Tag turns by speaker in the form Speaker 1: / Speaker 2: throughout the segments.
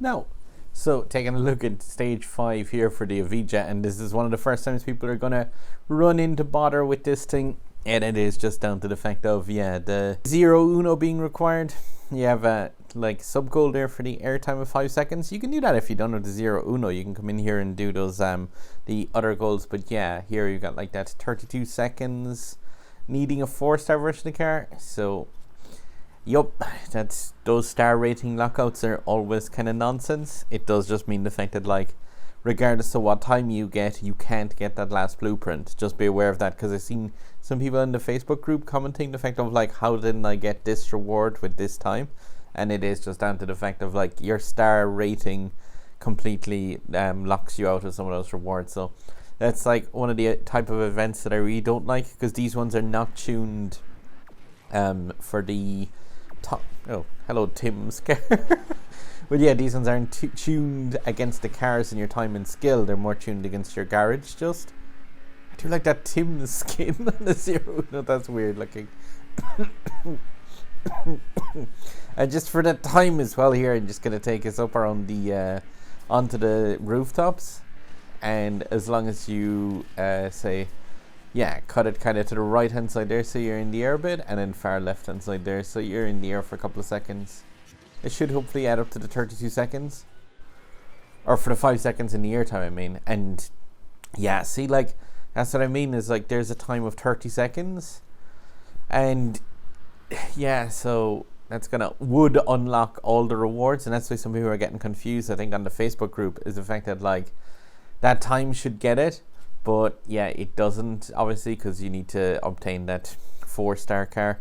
Speaker 1: Now, so taking a look at stage 5 here for the Evija, and this is one of the first times people are going to run into bother with this thing, and it is just down to the fact of, the 0 Uno being required. You have a sub goal there for the airtime of 5 seconds. You can do that if you don't have the 0 Uno. You can come in here and do those the other goals, but yeah, here you got that 32 seconds needing a 4-star version of the car. So yup, that's those star rating lockouts are always kind of nonsense. It does just mean the fact that regardless of what time you get, you can't get that last blueprint. Just be aware of that, because I've seen some people in the Facebook group commenting the fact of how didn't I get this reward with this time, and it is just down to the fact of your star rating completely locks you out of some of those rewards. So that's one of the type of events that I really don't like, because these ones are not tuned for the top. Oh, hello Tim's car. But yeah, these ones aren't tuned against the cars and your time and skill. They're more tuned against your garage. Just I do like that Tim's skin on the 0 Uno. That's weird looking. And just for the time as well here, I'm just gonna take us up around the onto the rooftops, and as long as you cut it kind of to the right hand side there, so you're in the air a bit, and then far left hand side there, so you're in the air for a couple of seconds. It should hopefully add up to the 32 seconds, or for the 5 seconds in the air time, I mean. And yeah, see, that's what I mean, is there's a time of 30 seconds, and yeah, so that's would unlock all the rewards, and that's why some people are getting confused, I think, on the Facebook group, is the fact that that time should get it. But yeah, it doesn't, obviously, because you need to obtain that 4-star car.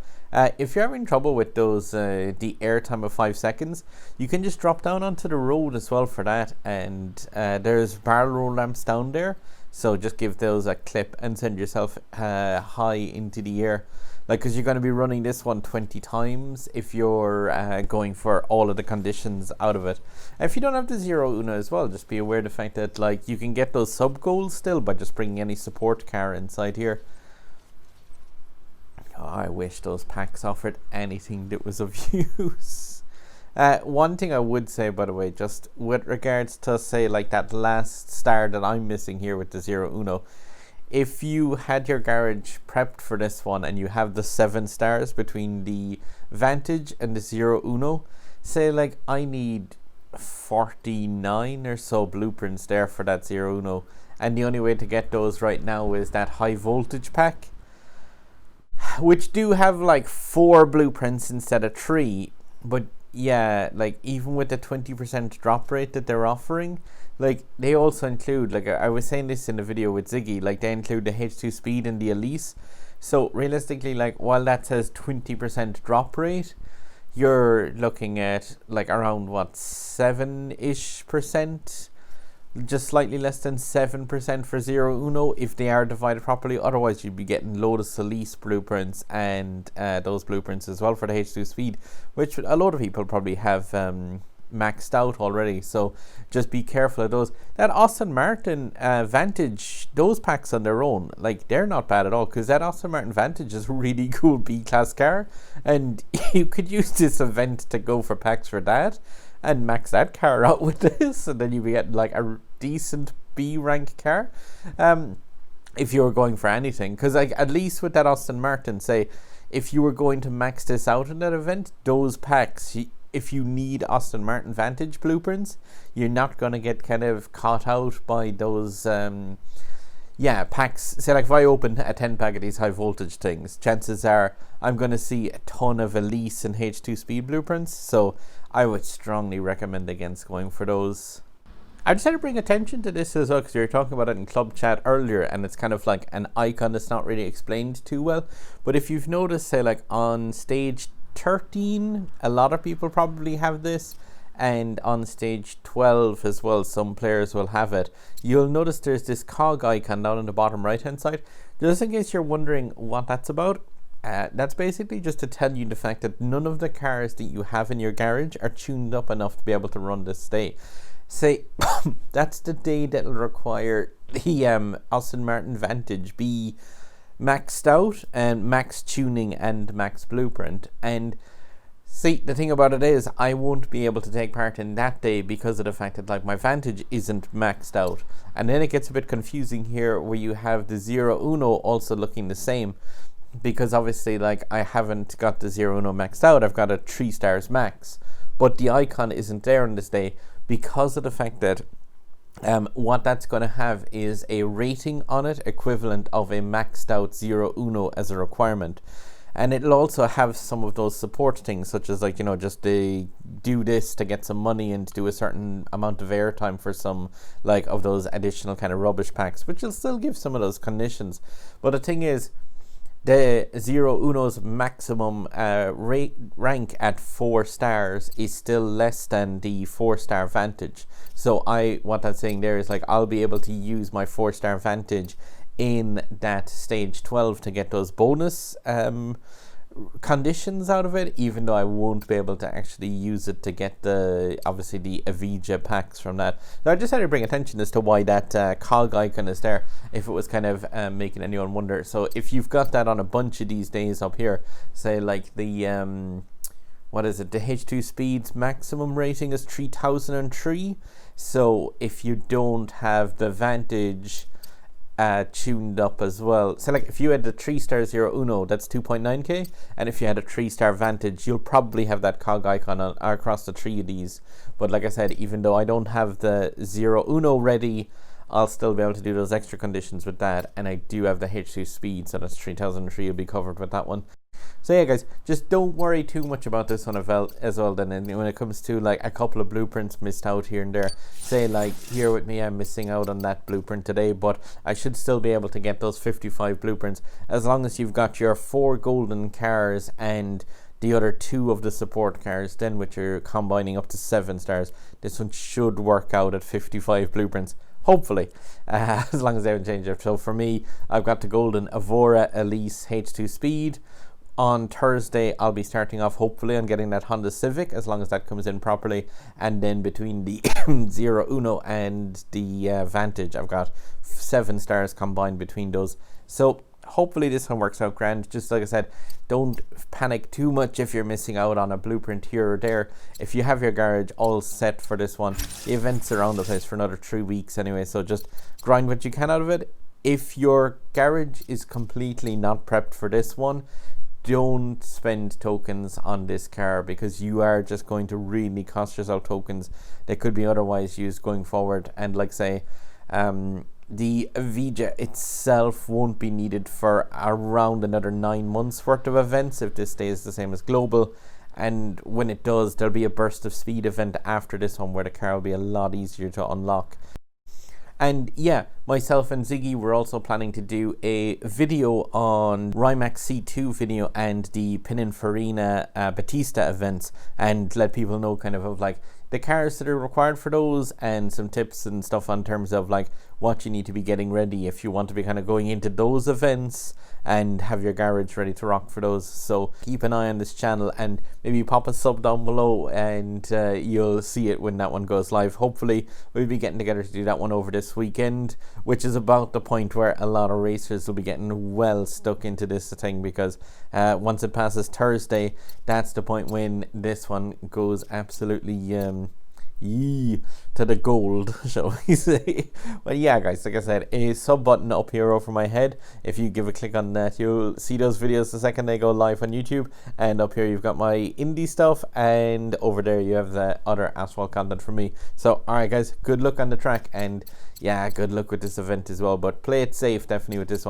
Speaker 1: If you're having trouble with those, the airtime of 5 seconds, you can just drop down onto the road as well for that. And there's barrel roll lamps down there. So just give those a clip and send yourself high into the air. Because you're going to be running this one 20 times if you're going for all of the conditions out of it. If you don't have the 0 Uno as well, just be aware of the fact that you can get those sub goals still by just bringing any support car inside here. Oh, I wish those packs offered anything that was of use. One thing I would say, by the way, just with regards to say that last star that I'm missing here with the 0 Uno, if you had your garage prepped for this one and you have the 7 stars between the Vantage and the 0 Uno, say I need 49 or so blueprints there for that 0 Uno, and the only way to get those right now is that high voltage pack, which do have 4 blueprints instead of 3. But yeah, even with the 20% drop rate that they're offering, they also include, I was saying this in the video with Ziggy, they include the H2 speed and the Elise. So realistically, while that says 20% drop rate, you're looking at around 7-ish%, just slightly less than 7% for 0 Uno if they are divided properly. Otherwise, you'd be getting Lotus Elise blueprints and those blueprints as well for the H2 speed, which a lot of people probably have maxed out already. So just be careful of those. That Aston Martin Vantage, those packs on their own, they're not bad at all, because that Aston Martin Vantage is a really cool B-class car, and you could use this event to go for packs for that and max that car out with this, and then you get a decent B rank car if you were going for anything. Because at least with that Aston Martin, say if you were going to max this out in that event, those packs, if you need Aston Martin Vantage blueprints, you're not going to get kind of caught out by those packs. Say if I open a 10 pack of these high voltage things, chances are I'm going to see a ton of Elise and H2 speed blueprints, so I would strongly recommend against going for those. I decided to bring attention to this as well, because we were talking about it in club chat earlier, and it's kind of an icon that's not really explained too well. But if you've noticed, say on stage 13, a lot of people probably have this, and on stage 12 as well, some players will have it. You'll notice there's this cog icon down on the bottom right hand side. Just in case you're wondering what that's about, that's basically just to tell you the fact that none of the cars that you have in your garage are tuned up enough to be able to run this day. Say that's the day that'll require the Aston Martin Vantage be maxed out and max tuning and max blueprint. And See, the thing about it is, I won't be able to take part in that day because of the fact that, like, my Vantage isn't maxed out. And then it gets a bit confusing here where you have the Zero Uno also looking the same. Because obviously, like, I haven't got the Zero Uno maxed out, I've got a 3 stars max. But the icon isn't there on this day because of the fact that what that's going to have is a rating on it equivalent of a maxed out Zero Uno as a requirement. And it'll also have some of those support things, such as, like, you know, just they do this to get some money and to do a certain amount of airtime for some, like, of those additional kind of rubbish packs, which will still give some of those conditions. But the thing is, the Zero Uno's maximum rank at 4 stars is still less than the 4-star Vantage. So what that's saying there is, like, I'll be able to use my 4-star Vantage in that stage 12 to get those bonus conditions out of it, even though I won't be able to actually use it to get obviously the Evija packs from that. So I just had to bring attention as to why that cog icon is there, if it was kind of making anyone wonder. So if you've got that on a bunch of these days up here, say like the what is it, the H2 Speed's maximum rating is 3003. So if you don't have the Vantage tuned up as well, so like if you had the 3-star Zero Uno, that's 2.9k, and if you had a 3-star Vantage, you'll probably have that cog icon across the 3 of these. But like I said, even though I don't have the Zero Uno ready, I'll still be able to do those extra conditions with that, and I do have the H2 Speed, so that's 3003 will be covered with that one. So yeah, guys, just don't worry too much about this one as well then. And when it comes to, like, a couple of blueprints missed out here and there, say like here with me, I'm missing out on that blueprint today, but I should still be able to get those 55 blueprints as long as you've got your 4 golden cars and the other 2 of the support cars. Then with your combining up to 7 stars, this one should work out at 55 blueprints. Hopefully, as long as they haven't changed it. So for me, I've got the golden Evora Elise H2 Speed. On Thursday, I'll be starting off hopefully on getting that Honda Civic, as long as that comes in properly. And then between the Zero Uno and the Vantage, I've got 7 stars combined between those. So hopefully this one works out grand. Just like I said, don't panic too much if you're missing out on a blueprint here or there. If you have your garage all set for this one, the event's around the place for another 3 weeks anyway, so just grind what you can out of it. If your garage is completely not prepped for this one, don't spend tokens on this car, because you are just going to really cost yourself tokens that could be otherwise used going forward. And like say, the Evija itself won't be needed for around another 9 months worth of events if this stays the same as Global. And when it does, there'll be a burst of speed event after this one where the car will be a lot easier to unlock. And yeah, myself and Ziggy were also planning to do a video on Rimac C2 video and the Pininfarina Battista events, and let people know kind of like the cars that are required for those, and some tips and stuff on terms of like what you need to be getting ready if you want to be kind of going into those events and have your garage ready to rock for those. So keep an eye on this channel and maybe pop a sub down below, and you'll see it when that one goes live. Hopefully we'll be getting together to do that one over this weekend, which is about the point where a lot of racers will be getting well stuck into this thing, because once it passes Thursday, that's the point when this one goes absolutely to the gold, shall we say. But yeah, guys, like I said, a sub button up here over my head. If you give a click on that, you'll see those videos the second they go live on YouTube. And up here you've got my indie stuff, and over there you have the other Asphalt content from me. So alright guys, good luck on the track, and yeah, good luck with this event as well, but play it safe definitely with this one.